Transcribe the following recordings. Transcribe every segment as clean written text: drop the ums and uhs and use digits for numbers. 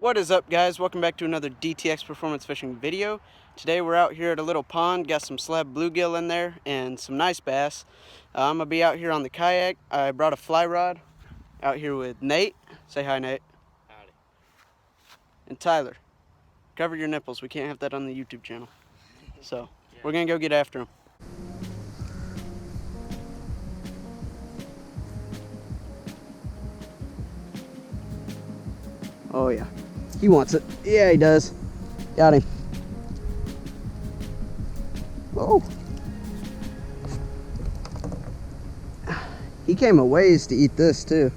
What is up, guys? Welcome back to another DTX performance fishing video. Today we're out here at a little pond, got some slab bluegill in there and some nice bass. I'm gonna be out here on the kayak. I brought a fly rod out here with Nate. Say hi, Nate. Howdy. And Tyler. Cover your nipples, we can't have that on the YouTube channel. So we're gonna go get after him. Oh yeah, he wants it. Yeah, he does. Got him. Oh. He came a ways to eat this too.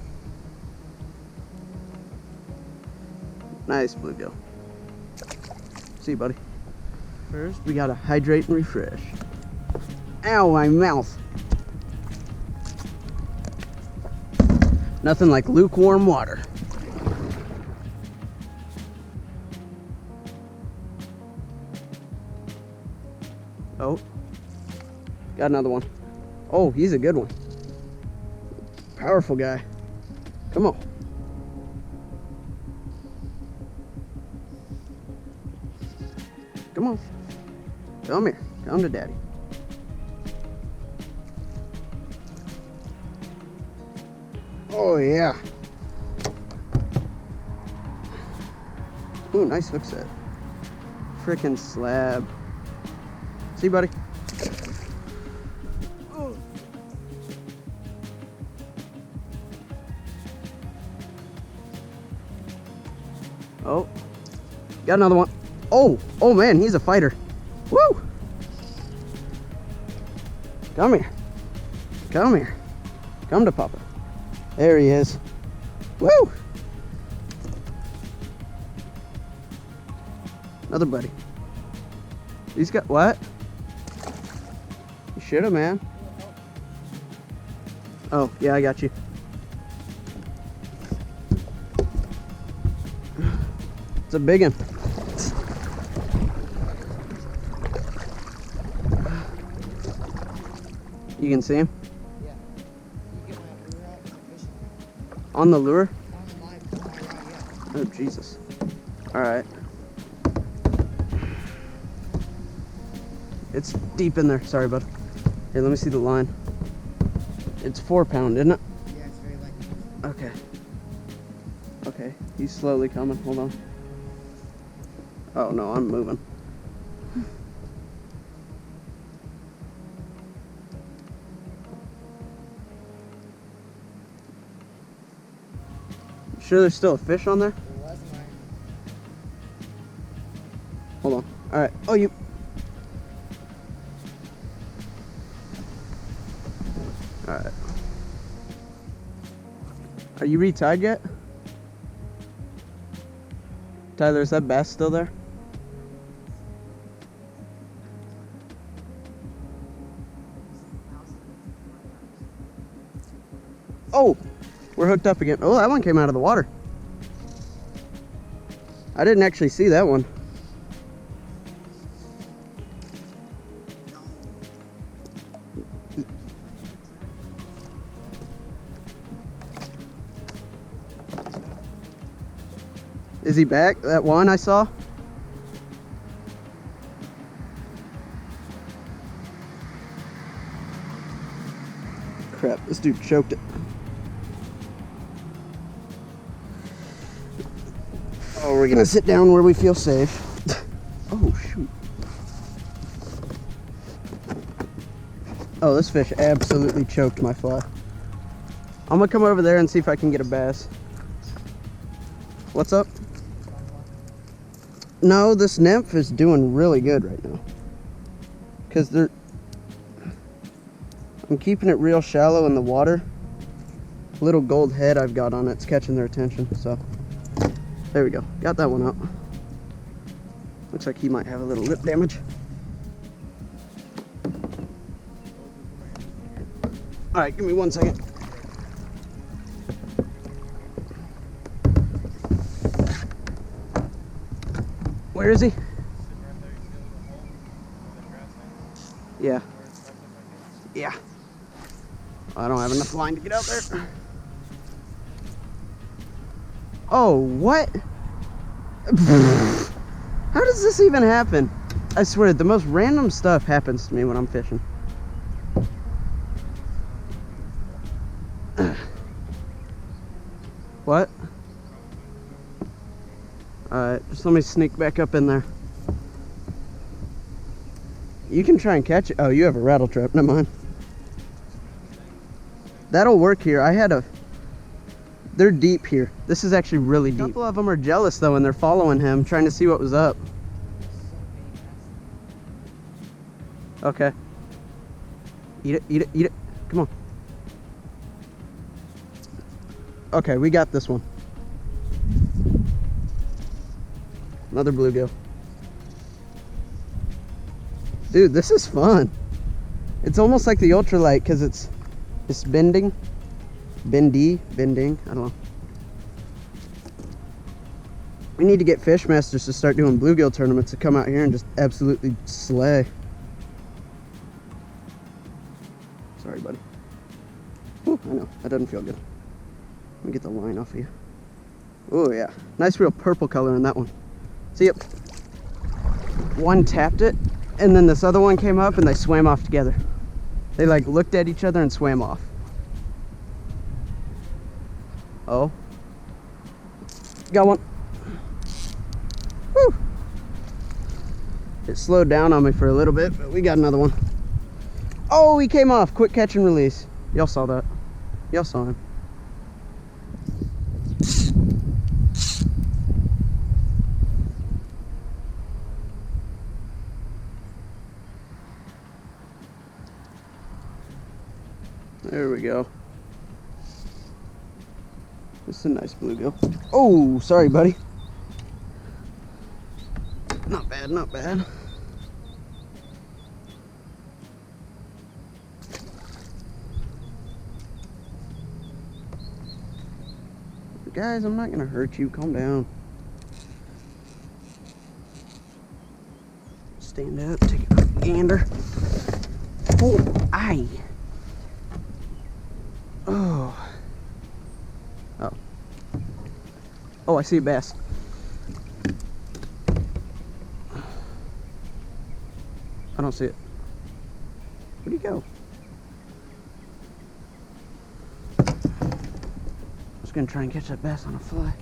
Nice bluegill. See you, buddy. First, we gotta hydrate and refresh. Ow, my mouth. Nothing like lukewarm water. Oh, got another one. Oh, he's a good one. Powerful guy. Come on. Come on. Come here. Come to daddy. Oh, yeah. Ooh, nice hook set. Frickin' slab. See, buddy? Oh. Oh, got another one. Oh man, he's a fighter. Woo! Come here. Come here. Come to Papa. There he is. Woo! Another buddy. He's got what? You should have, man. Oh, yeah, I got you. It's a big one. You can see him? Yeah. You get my lure out and fish it. On the lure? On the line, yeah. Oh, Jesus. Alright. It's deep in there. Sorry, bud. Here, let me see the line. It's 4 pound, isn't it? Yeah, it's very light. Okay. Okay, he's slowly coming. Hold on. Oh, no, I'm moving. Sure there's still a fish on there? There was mine. Hold on. Alright. Oh, you... Alright. Are you retied yet? Tyler, is that bass still there? Oh! We're hooked up again. Oh, that one came out of the water. I didn't actually see that one. Is he back? That one I saw? Crap, this dude choked it. Oh, we're gonna sit down where we feel safe. Oh, shoot. Oh, this fish absolutely choked my fly. I'm gonna come over there and see if I can get a bass. What's up? No, this nymph is doing really good right now. Because I'm keeping it real shallow in the water. Little gold head I've got on it's catching their attention, so. There we go. Got that one out. Looks like he might have a little lip damage. All right, give me 1 second. Where is he? Yeah. Yeah. I don't have enough line to get out there. Oh, what? How does this even happen? I swear, the most random stuff happens to me when I'm fishing. What? Alright, just let me sneak back up in there. You can try and catch it. Oh, you have a rattle trap. Never mind. That'll work here. They're deep here. This is actually really deep. A couple of them are jealous though, and they're following him, trying to see what was up. Okay. Eat it, eat it, eat it. Come on. Okay, we got this one. Another bluegill. Dude, this is fun. It's almost like the ultralight because it's bending. Bending, I don't know. We need to get fish masters to start doing bluegill tournaments to come out here and just absolutely slay. Sorry, buddy. Ooh, I know, that doesn't feel good. Let me get the line off of you. Oh yeah, nice real purple color in that one. See it? One tapped it, and then this other one came up and they swam off together. They like looked at each other and swam off. Oh. Got one. Woo. It slowed down on me for a little bit, but we got another one. Oh, he came off. Quick catch and release. Y'all saw that. Y'all saw him. There we go. This is a nice bluegill. Oh, sorry, buddy. Not bad, not bad. Guys, I'm not gonna hurt you. Calm down. Stand up, take a quick gander. Oh, aye. Oh. Oh. Oh, I see a bass. I don't see it. Where'd he go? I was gonna try and catch that bass on a fly.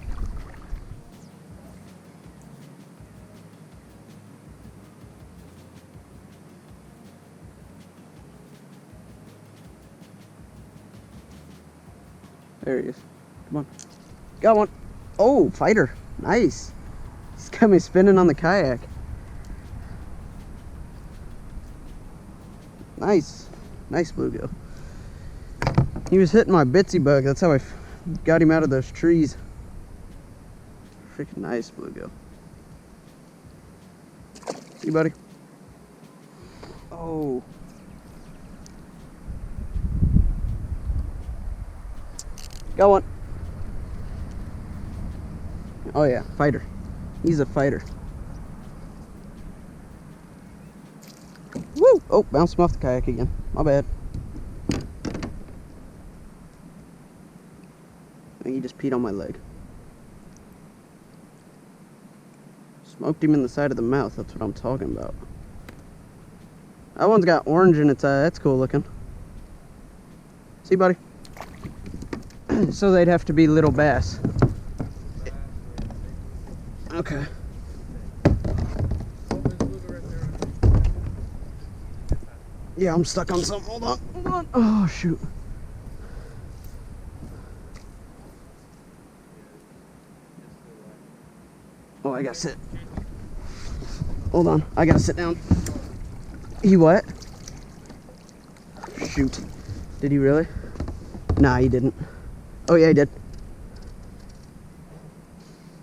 There he is. Come on. Got one. Oh, fighter. Nice. He's got me spinning on the kayak. Nice. Nice bluegill. He was hitting my bitsy bug. That's how I got him out of those trees. Freaking nice bluegill. See, buddy? Oh. Got one. Oh yeah, fighter. He's a fighter. Woo! Oh, bounced him off the kayak again. My bad. I think he just peed on my leg. Smoked him in the side of the mouth. That's what I'm talking about. That one's got orange in its eye. That's cool looking. See, buddy? So they'd have to be little bass. Okay. Yeah, I'm stuck on something. Hold on. Hold on. Oh, shoot. Oh, I gotta sit. Hold on. I gotta sit down. He what? Shoot. Did he really? Nah, he didn't. Oh, yeah, he did.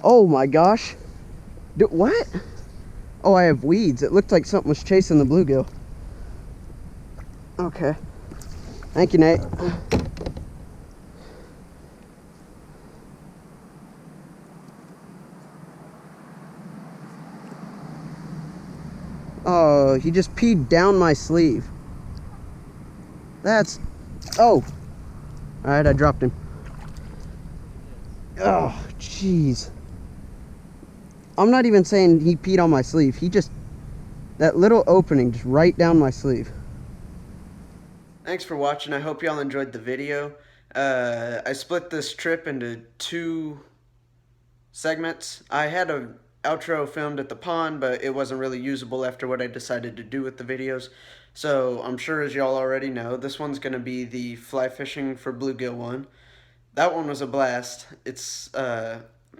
Oh, my gosh. What? Oh, I have weeds. It looked like something was chasing the bluegill. Okay. Thank you, Nate. Oh, he just peed down my sleeve. That's... Oh. Alright, I dropped him. Oh, jeez. I'm not even saying he peed on my sleeve. He just, that little opening just right down my sleeve. Thanks for watching. I hope y'all enjoyed the video. I split this trip into 2 segments. I had a outro filmed at the pond, but it wasn't really usable after what I decided to do with the videos. So I'm sure, as y'all already know, this one's going to be the fly fishing for bluegill one. That one was a blast. It's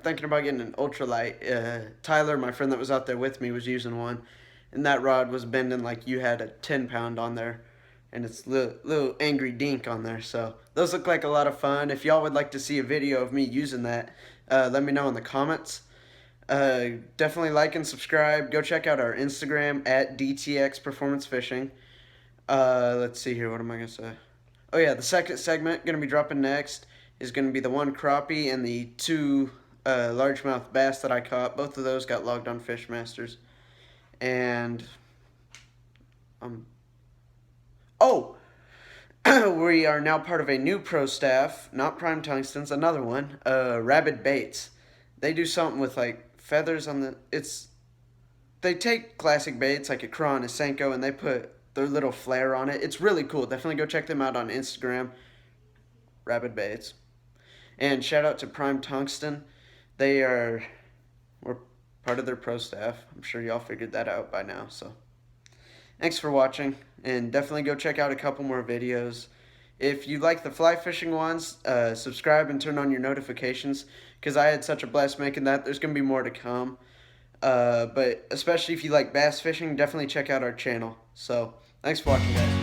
thinking about getting an ultralight. Tyler, my friend that was out there with me, was using one, and that rod was bending like you had a 10-pound on there, and it's little angry dink on there. So those look like a lot of fun. If y'all would like to see a video of me using that, let me know in the comments. Definitely like and subscribe. Go check out our Instagram at DTX Performance Fishing. Let's see here. What am I gonna say? Oh yeah, the second segment gonna be dropping next is gonna be the 1 crappie and the 2 largemouth bass that I caught. Both of those got logged on Fishmasters. And oh, we are now part of a new pro staff, not Prime Tungstens, another one, Rabid Baits. They do something with like feathers on the, they take classic baits like a craw and a senko and they put their little flair on it. It's really cool. Definitely go check them out on Instagram, Rabid Baits. And shout out to Prime Tungsten. We're part of their pro staff. I'm sure y'all figured that out by now. So thanks for watching, and definitely go check out a couple more videos. If you like the fly fishing ones, subscribe and turn on your notifications, because I had such a blast making that. There's going to be more to come. But especially if you like bass fishing, definitely check out our channel. So thanks for watching, guys.